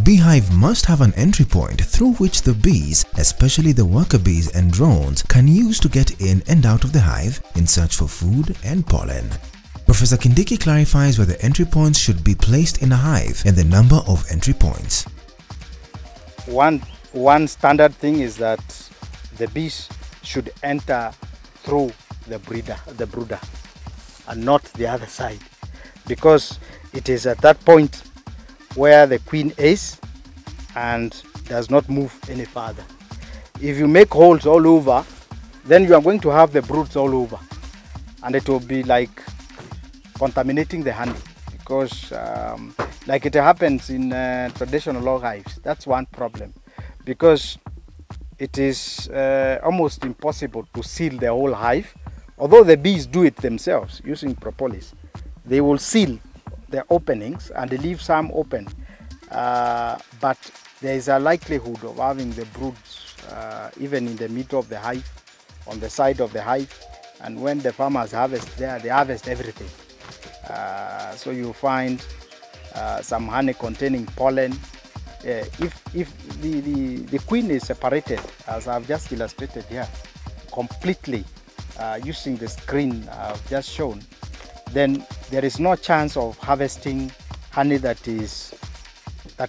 beehive must have an entry point through which the bees, especially the worker bees and drones, can use to get in and out of the hive in search for food and pollen. Professor Kindiki clarifies where the entry points should be placed in a hive and the number of entry points. One standard thing is that the bees should enter through the brooder, and not the other side, because it is at that point where the queen is and does not move any further. If you make holes all over, then you are going to have the broods all over, and it will be like contaminating the honey, because like it happens in traditional log hives. That's one problem, because it is almost impossible to seal the whole hive. Although the bees do it themselves using propolis, they will seal the openings and leave some open, but there is a likelihood of having the broods even in the middle of the hive, on the side of the hive, and when the farmers harvest there, they harvest everything. So you find some honey containing pollen. If the queen is separated, as I've just illustrated here, completely using the screen I've just shown, then there is no chance of harvesting honey that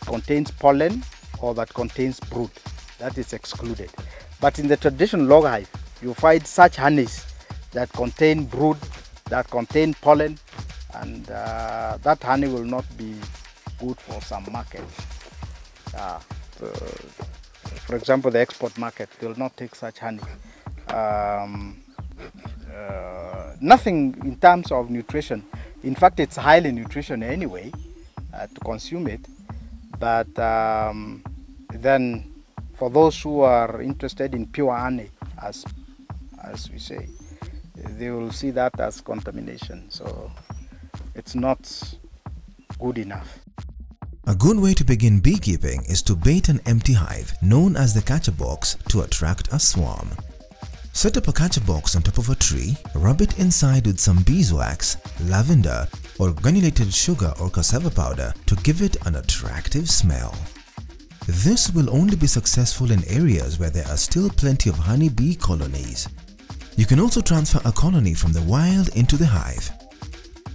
contains pollen or that contains brood. That is excluded. But in the traditional log hive, you find such honeys that contain brood, that contain pollen, and that honey will not be good for some markets. For example, the export market will not take such honey. Nothing in terms of nutrition. In fact, it's highly nutritional anyway to consume it. But then for those who are interested in pure honey, as we say, they will see that as contamination. So it's not good enough. A good way to begin beekeeping is to bait an empty hive, known as the catcher box, to attract a swarm. Set up a catcher box on top of a tree, rub it inside with some beeswax, lavender, or granulated sugar or cassava powder to give it an attractive smell. This will only be successful in areas where there are still plenty of honey bee colonies. You can also transfer a colony from the wild into the hive.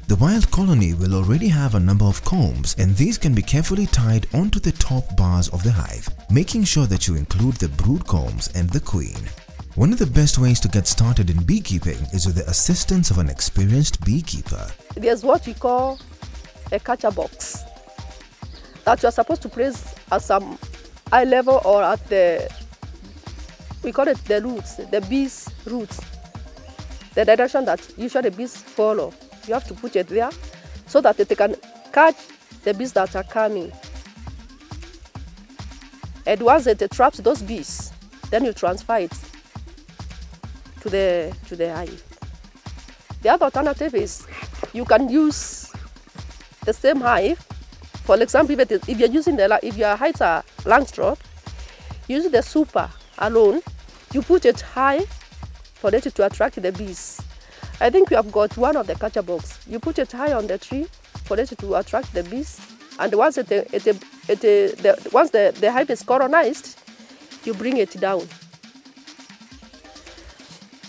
The wild colony will already have a number of combs, and these can be carefully tied onto the top bars of the hive, making sure that you include the brood combs and the queen. One of the best ways to get started in beekeeping is with the assistance of an experienced beekeeper. There's what we call a catcher box that you're supposed to place at some eye level or at we call it the roots, the bees' roots, the direction that usually bees follow. You have to put it there so that they can catch the bees that are coming. And once it traps those bees, then you transfer it to the hive. The other alternative is you can use the same hive. For example, if you're using if your hives are Langstroth, use the super alone. You put it high for it to attract the bees. I think we have got one of the catcher box. You put it high on the tree for it to attract the bees, and once once the hive is colonized, you bring it down.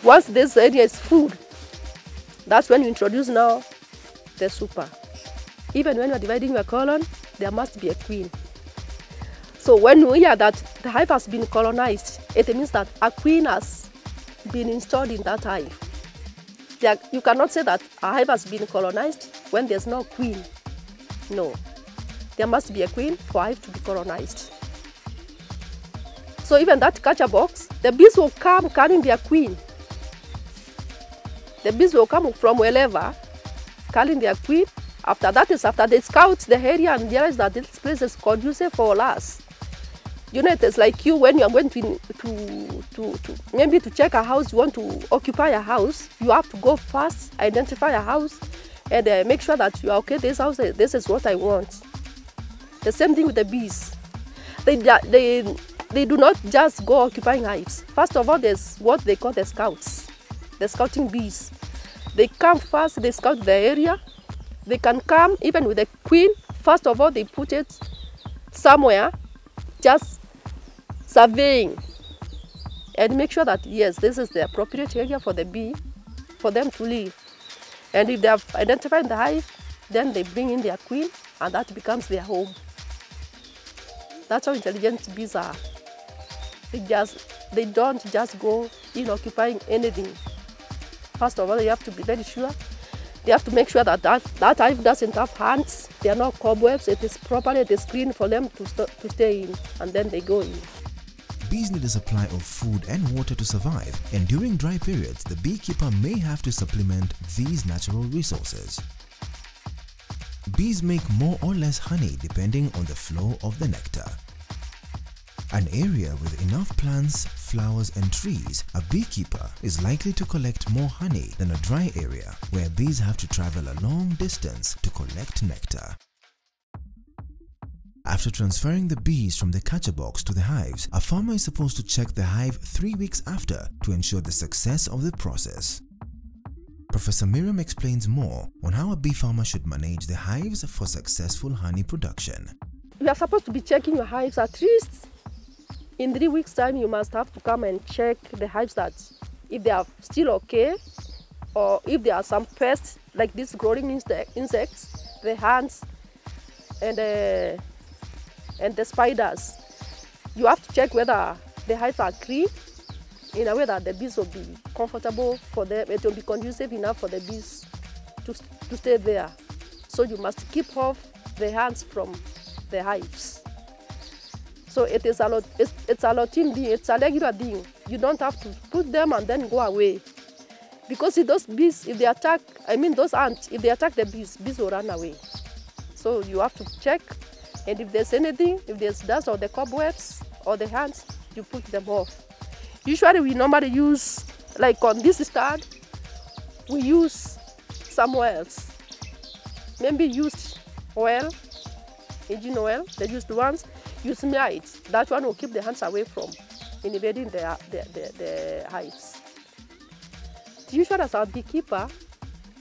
Once this area is full, that's when you introduce now the super. Even when you're dividing your colony, there must be a queen. So when we hear that the hive has been colonized, it means that a queen has been installed in that hive. You cannot say that a hive has been colonized when there's no queen. No. There must be a queen for a hive to be colonized. So even that catcher box, the bees will come carrying their queen. The bees will come from wherever, carrying their queen. After they scout the area and realize that this place is conducive for us. You know, it's like you when you are going to maybe to check a house, you want to occupy a house, you have to go first, identify a house, and make sure that you are okay. This house, this is what I want. The same thing with the bees. They do not just go occupying hives. First of all, there's what they call the scouts, the scouting bees. They come first, they scout the area. They can come even with the queen. First of all, they put it somewhere, just surveying and make sure that yes, this is the appropriate area for the bee, for them to live. And if they have identified the hive, then they bring in their queen, and that becomes their home. That's how intelligent bees are. They don't just go in occupying anything. First of all, you have to be very sure. They have to make sure that that hive doesn't have ants. There are no cobwebs. It is properly, it is clean for them to stay in, and then they go in. Bees need a supply of food and water to survive, and during dry periods, the beekeeper may have to supplement these natural resources. Bees make more or less honey depending on the flow of the nectar. An area with enough plants, flowers and trees, a beekeeper is likely to collect more honey than a dry area where bees have to travel a long distance to collect nectar. After transferring the bees from the catcher box to the hives, a farmer is supposed to check the hive 3 weeks after to ensure the success of the process. Professor Miriam explains more on how a bee farmer should manage the hives for successful honey production. You are supposed to be checking your hives at least in 3 weeks' time. You must have to come and check the hives that if they are still okay, or if there are some pests like these growing insects, the ants and the spiders. You have to check whether the hives are clean in a way that the bees will be comfortable for them. It will be conducive enough for the bees to stay there. So you must keep off the ants from the hives. So it is it's a routine thing, it's a regular thing. You don't have to put them and then go away. Because if those bees, if they attack, those ants, if they attack the bees, bees will run away. So you have to check, and if there's anything, if there's dust or the cobwebs or the ants, you put them off. Usually we normally use, like on this stand, we use some oils. Maybe used oil, engine oil, the used ones. You smear it. That one will keep the ants away from invading the hives. Usually as a beekeeper,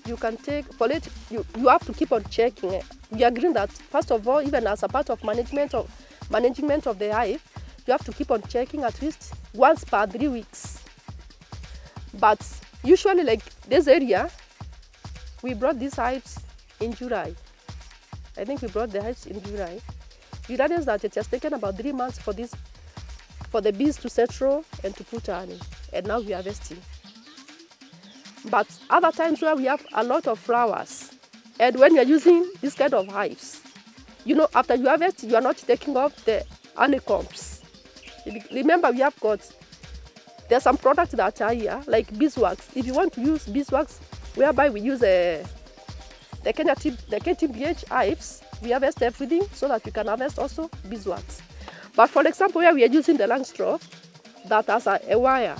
you can take, for it, you have to keep on checking it. We agree that first of all, even as a part of management of the hive, you have to keep on checking at least once per 3 weeks. But usually, like this area, we brought these hives in July. I think we brought the hives in July. You realize that it has taken about 3 months for the bees to settle and to put honey, and now we are harvesting. But other times where we have a lot of flowers, and when you are using this kind of hives, after you harvest, you are not taking off the honeycombs. Remember, there's some products that are here, like beeswax. If you want to use beeswax, whereby we use the KTBH hives, we harvest everything so that you can harvest also beeswax. But for example, where we are using the long straw that has a wire,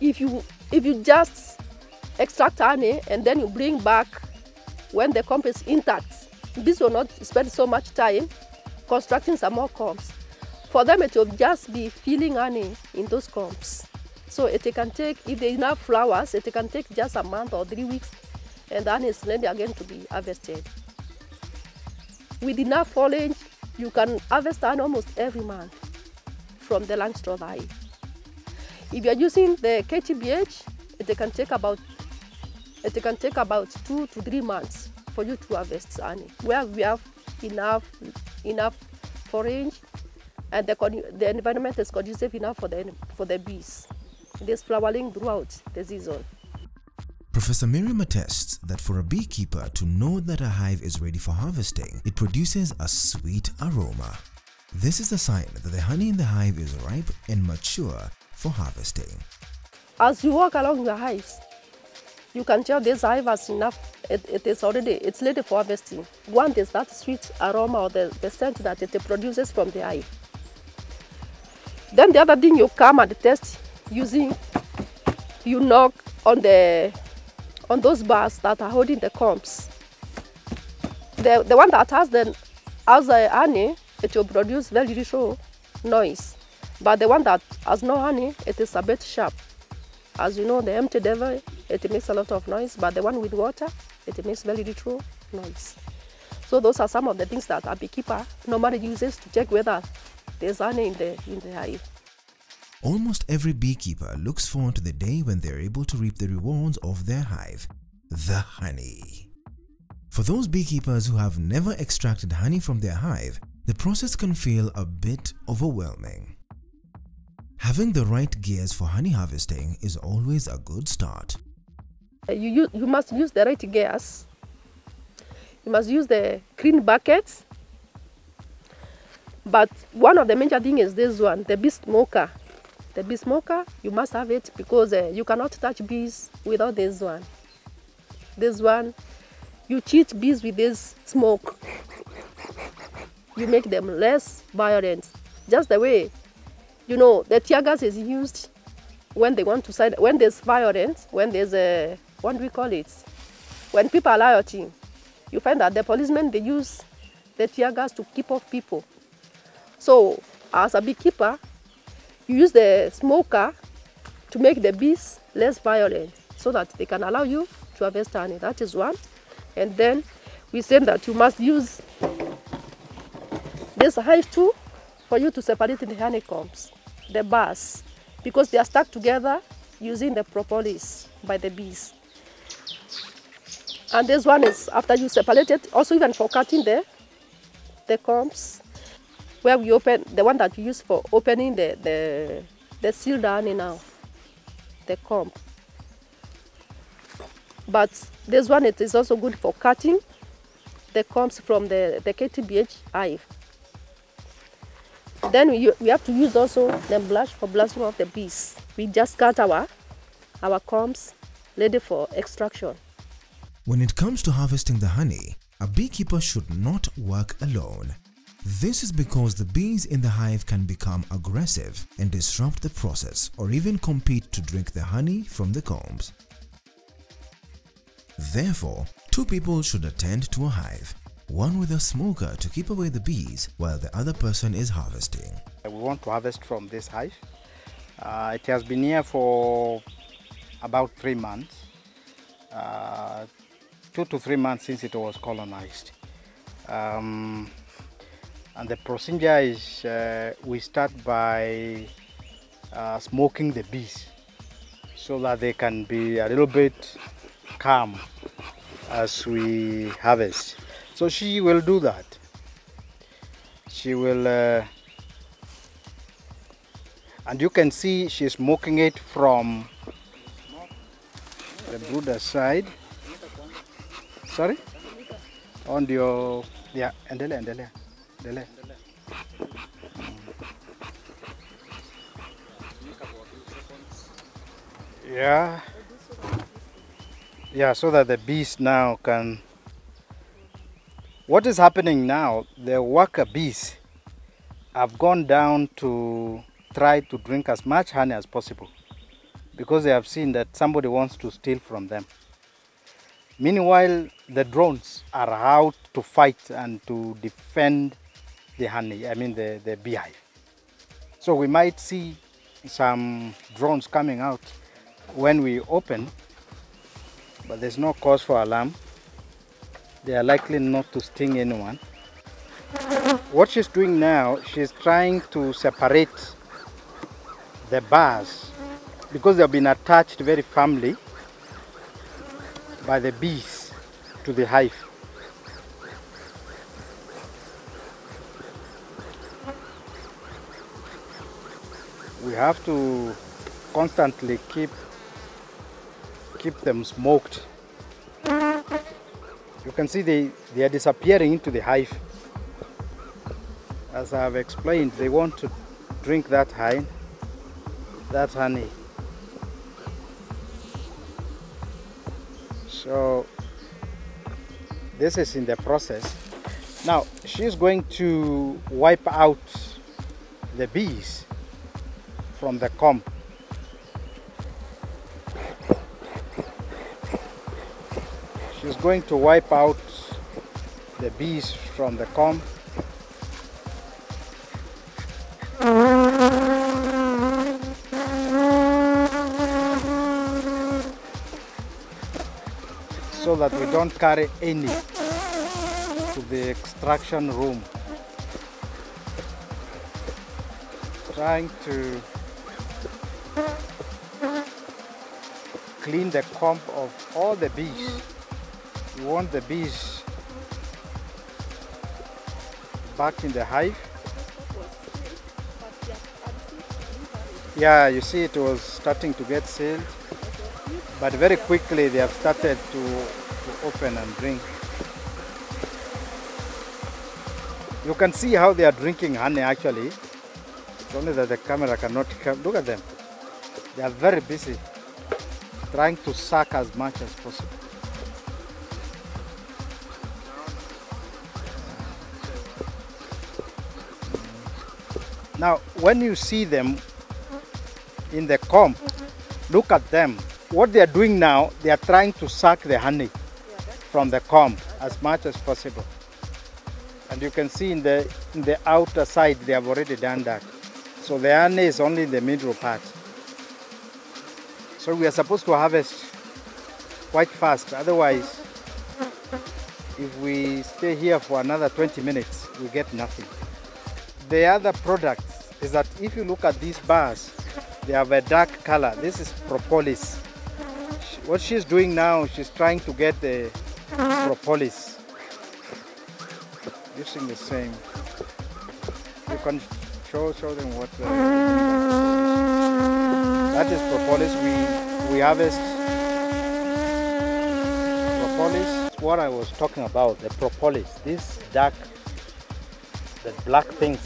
if you just extract honey and then you bring back when the comb is intact, bees will not spend so much time constructing some more combs. For them, it will just be filling honey in those combs. So it can take, if there are enough flowers, it can take just a month or 3 weeks, and the honey is ready again to be harvested. With enough foliage, you can harvest honey almost every month from the long straw hive. If you are using the KTBH, it can take about 2 to 3 months for you to harvest honey, where we have enough forage, and the environment is conducive enough for the bees. There's flowering throughout the season. Professor Miriam attests that for a beekeeper to know that a hive is ready for harvesting, it produces a sweet aroma. This is a sign that the honey in the hive is ripe and mature for harvesting. As you walk along the hives, you can tell this hive has enough. It's ready for harvesting. One is that sweet aroma or the scent that it produces from the hive. Then the other thing, you come and test using, you knock on those bars that are holding the combs. The one that has the honey, it will produce very little noise. But the one that has no honey, it is a bit sharp. As you know, the empty devil, it makes a lot of noise, but the one with water, it makes very little noise. So those are some of the things that a beekeeper normally uses to check whether there's honey in the hive. Almost every beekeeper looks forward to the day when they're able to reap the rewards of their hive, the honey. For those beekeepers who have never extracted honey from their hive, the process can feel a bit overwhelming. Having the right gears for honey harvesting is always a good start. You must use the right gears. You must use the clean buckets. But one of the major things is this one, the bee smoker. The bee smoker, you must have it because you cannot touch bees without this one. This one, you cheat bees with this smoke. You make them less violent. Just the way, you know, the tear gas is used when they want to side, when there's violence, when there's a, what do we call it? When people are rioting, you find that the policemen, they use the tear gas to keep off people. So, as a beekeeper, you use the smoker to make the bees less violent so that they can allow you to harvest honey. That is one. And then we said that you must use this hive too for you to separate the honeycombs, the bars, because they are stuck together using the propolis by the bees. And this one is after you separate it, also even for cutting the combs, where we open, the one that we use for opening the sealed honey now, the comb. But this one, it is also good for cutting the combs from the KTBH hive. Then we have to use also the brush for blasting off the bees. We just cut our combs ready for extraction. When it comes to harvesting the honey, a beekeeper should not work alone. This is because the bees in the hive can become aggressive and disrupt the process or even compete to drink the honey from the combs. Therefore, two people should attend to a hive, one with a smoker to keep away the bees while the other person is harvesting. We want to harvest from this hive. It has been here for about 3 months, 2 to 3 months since it was colonized. And the procedure is we start by smoking the bees so that they can be a little bit calm as we harvest. So she will do that. She will, and you can see she's smoking it from the brooder side. Sorry? On your, yeah, endelea. Yeah, so that the bees now can... What is happening now, the worker bees have gone down to try to drink as much honey as possible because they have seen that somebody wants to steal from them. Meanwhile, the drones are out to fight and to defend the honey, I mean the beehive. So we might see some drones coming out when we open, but there's no cause for alarm. They are likely not to sting anyone. What she's doing now, she's trying to separate the bars because they've been attached very firmly by the bees to the hive. We have to constantly keep them smoked. You can see they are disappearing into the hive. As I have explained, they want to drink that honey. So this is in the process. Now she's going to wipe out the bees from the comb. She's going to wipe out the bees from the comb. So that we don't carry any to the extraction room, trying to clean the comb of all the bees. We want the bees back in the hive. Yeah, you see it was starting to get sealed, but very quickly they have started to open and drink. You can see how they are drinking honey actually. It's only that the camera cannot come. Look at them. They are very busy trying to suck as much as possible. Now, when you see them in the comb, look at them. What they are doing now, they are trying to suck the honey from the comb as much as possible. And you can see in the outer side, they have already done that. So the honey is only in the middle part. So we are supposed to harvest quite fast. Otherwise, if we stay here for another 20 minutes, we get nothing. The other product is that if you look at these bars, they have a dark color. This is propolis. What she's doing now, she's trying to get the propolis using the same. You can show them what that is propolis. We harvest propolis. It's what I was talking about, the propolis. This dark, the black things.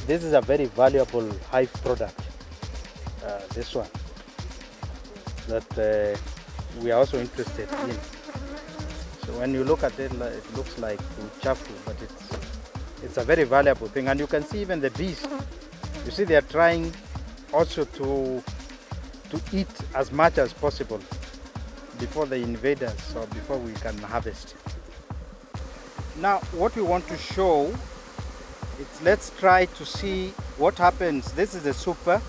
This is a very valuable hive product. This one that we are also interested in. So when you look at it, it looks like chafu, but it's a very valuable thing. And you can see even the bees. You see, they are trying also to eat as much as possible before the invaders or before we can harvest. Now, what we want to show, let's try to see what happens. This is the super.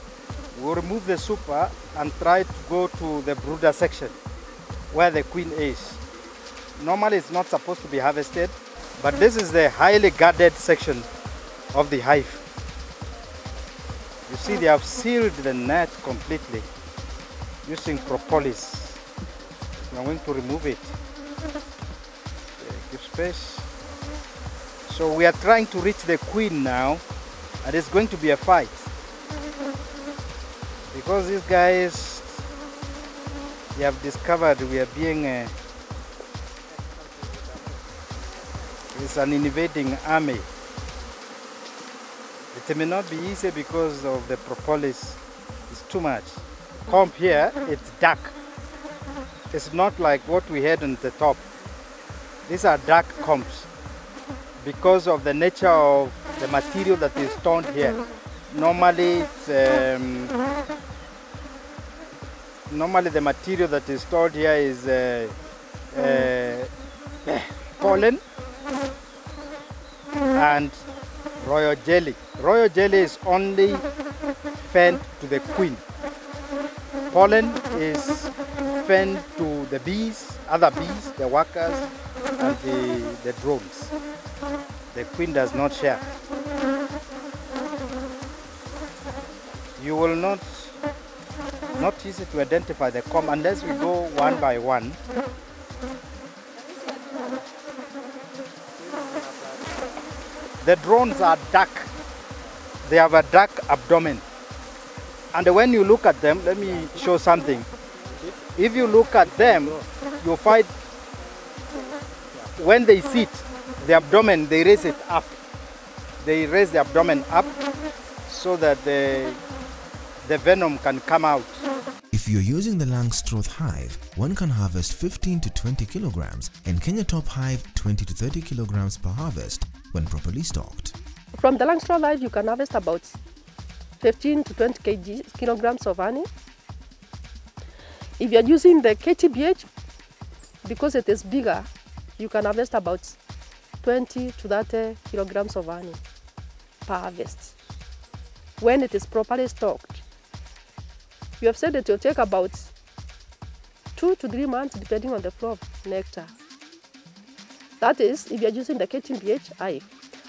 We'll remove the super and try to go to the brooder section where the queen is. Normally it's not supposed to be harvested, but this is the highly guarded section of the hive. You see, they have sealed the net completely using propolis. I'm going to remove it. Give space. So we are trying to reach the queen now, and it's going to be a fight. Because these guys, they have discovered we are being it's an invading army. It may not be easy because of the propolis. It's too much. Comb here, it's dark. It's not like what we had on the top. These are dark combs because of the nature of the material that is stored here. Normally, normally the material that is stored here is pollen and royal jelly. Royal jelly is only fed to the queen. Pollen is fed to the bees, other bees, the workers, and the drones. The queen does not share. You will not easy to identify the comb unless we go one by one. The drones are dark. They have a dark abdomen. And when you look at them, let me show something. If you look at them, you'll find when they sit, the abdomen, they raise it up. They raise the abdomen up so that the venom can come out. If you're using the Langstroth hive, one can harvest 15 to 20 kilograms, and Kenya Top hive 20 to 30 kilograms per harvest when properly stocked. From the Langstroth hive, you can harvest about 15 to 20 kilograms of honey. If you're using the KTBH, because it is bigger, you can harvest about 20 to 30 kilograms of honey per harvest when it is properly stocked. We have said it will take about 2 to 3 months depending on the flow of nectar. That is, if you're using the 18pH hive.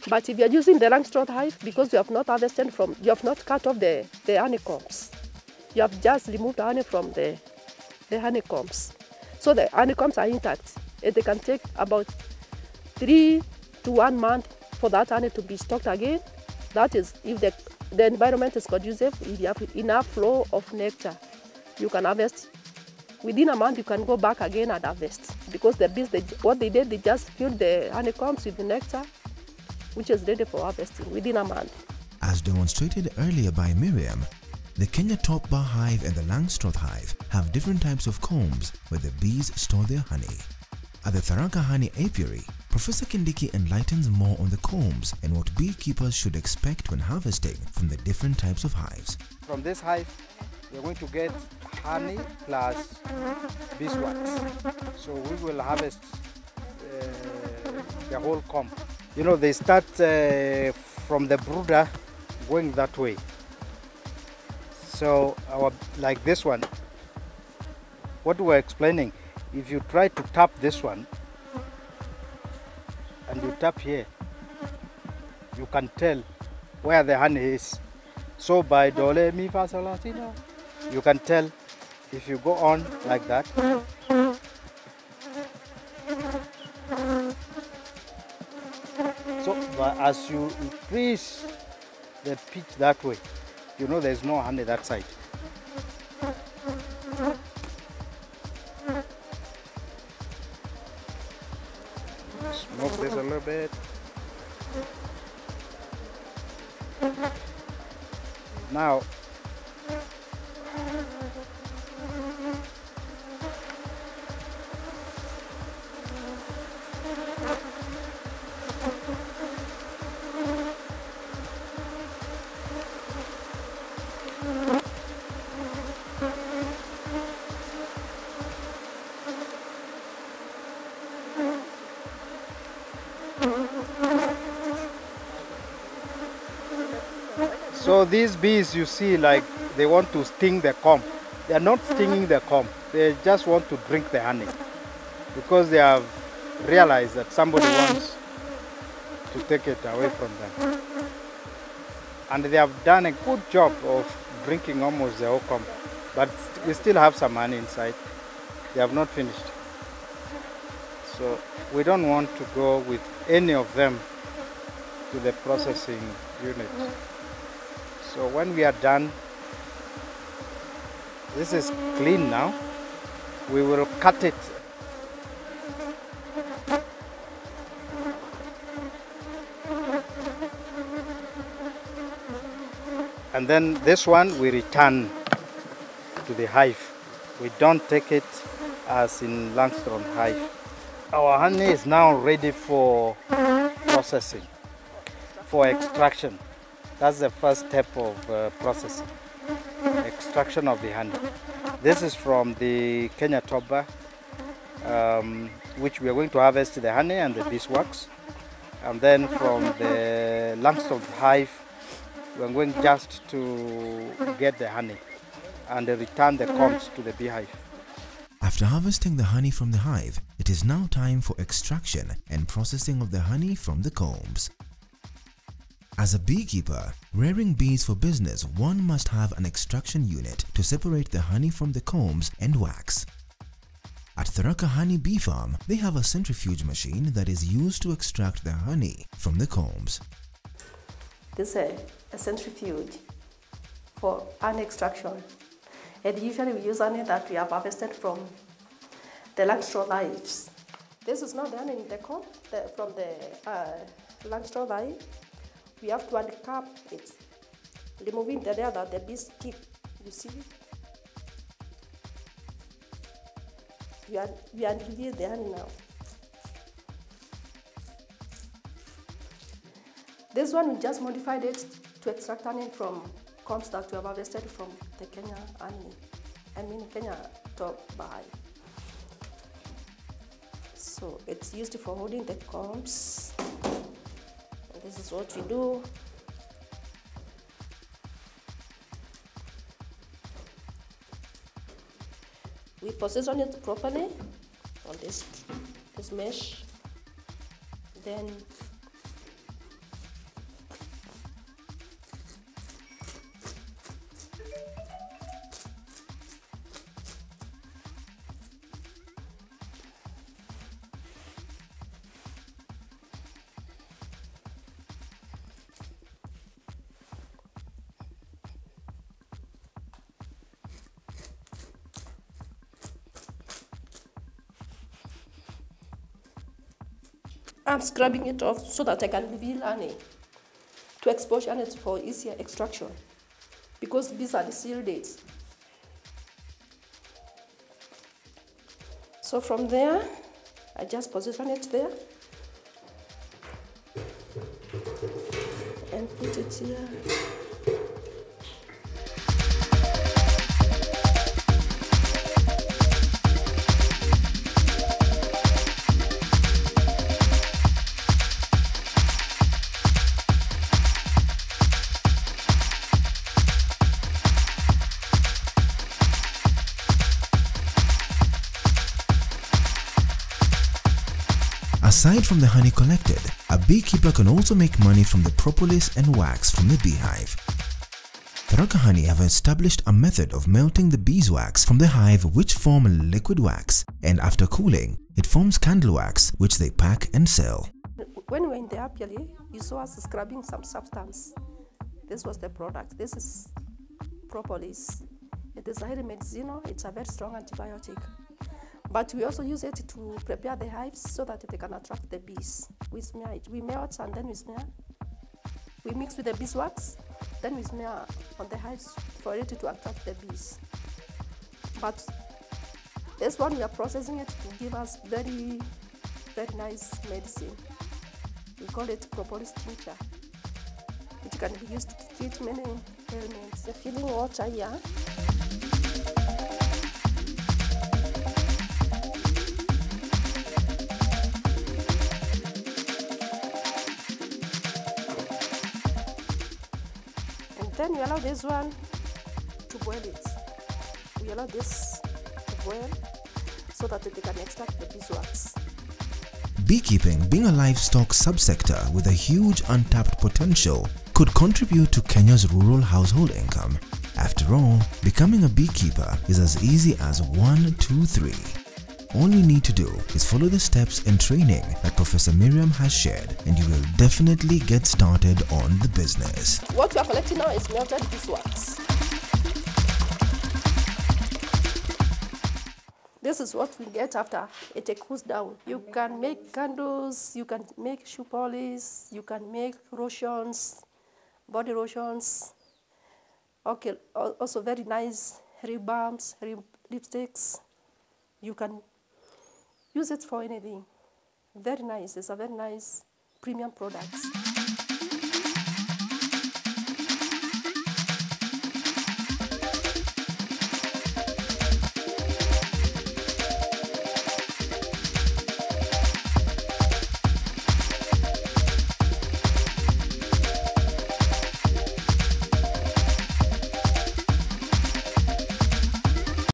But if you're using the Langstroth hive, because you have not harvested from, you have not cut off the honeycombs. You have just removed the honey from the honeycombs. So the honeycombs are intact. And they can take about 3 to 1 month for that honey to be stocked again. That is, if the environment is conducive, if you have enough flow of nectar, you can harvest. Within a month, you can go back again and harvest. Because the bees, what they did, they just filled the honeycombs with the nectar, which is ready for harvesting within a month. As demonstrated earlier by Miriam, the Kenya top bar hive and the Langstroth hive have different types of combs where the bees store their honey. At the Tharaka Honey Apiary, Professor Kindiki enlightens more on the combs and what beekeepers should expect when harvesting from the different types of hives. From this hive, we're going to get honey plus beeswax. So we will harvest the whole comb. You know, they start from the brooder going that way. So like this one, what we're explaining, if you try to tap this one and you tap here, you can tell where the honey is. So by do, re, mi, fa, sol, la, si, do, you can tell if you go on like that. So but as you increase the pitch that way, you know there's no honey that side. Smoke this a little bit. Now, so these bees, you see, like they want to sting the comb. They are not stinging the comb. They just want to drink the honey because they have realized that somebody wants to take it away from them. And they have done a good job of drinking almost the whole comb. But we still have some honey inside. They have not finished. So we don't want to go with any of them to the processing unit. So when we are done, this is clean now, we will cut it. And then this one we return to the hive. We don't take it as in Langstroth hive. Our honey is now ready for processing, for extraction. That's the first step of processing, extraction of the honey. This is from the Kenya top bar, which we are going to harvest the honey and the beeswax. And then from the Langstroth hive, we are going just to get the honey and return the combs to the beehive. After harvesting the honey from the hive, it is now time for extraction and processing of the honey from the combs. As a beekeeper, rearing bees for business, one must have an extraction unit to separate the honey from the combs and wax. At Tharaka Honey Bee Farm, they have a centrifuge machine that is used to extract the honey from the combs. This is a centrifuge for honey extraction. And usually we use honey that we have harvested from the Langstroth hives. This is not the honey in the comb from the Langstroth hive. We have to uncap it, removing the layer that the bees keep. You see? We release the honey now. This one we just modified it to extract honey from combs that we have harvested from the Kenya honey. Kenya top bar. So it's used for holding the combs. This is what we do. We position it properly on this mesh. then I'm scrubbing it off so that I can reveal honey to expose honey for easier extraction, because bees are sealed. So from there, I just position it there and put it here. Aside from the honey collected, a beekeeper can also make money from the propolis and wax from the beehive. Tharaka Honey have established a method of melting the beeswax from the hive, which form liquid wax, and after cooling, it forms candle wax, which they pack and sell. When we were in the apiary, you saw us scrubbing some substance. This was the product. This is propolis. It is highly medicinal. It's a very strong antibiotic. But we also use it to prepare the hives so that they can attract the bees. We smear it. We melt and then we smear. We mix with the beeswax, then we smear on the hives for it to attract the bees. But this one, we are processing it to give us very, very nice medicine. We call it propolis tincture. It can be used to treat many ailments. The filling water here. Then we allow this one to boil it. We allow this to boil so that they can extract the beeswax. Beekeeping, being a livestock subsector with a huge untapped potential, could contribute to Kenya's rural household income. After all, becoming a beekeeper is as easy as 1, 2, 3. All you need to do is follow the steps and training that Professor Miriam has shared, and you will definitely get started on the business. What we are collecting now is melted beeswax. This is what we get after it cools down. You can make candles, you can make shoe polish, you can make lotions, body lotions. Okay, also very nice lip balms, lipsticks. You can use it for anything. Very nice. It's a very nice premium product.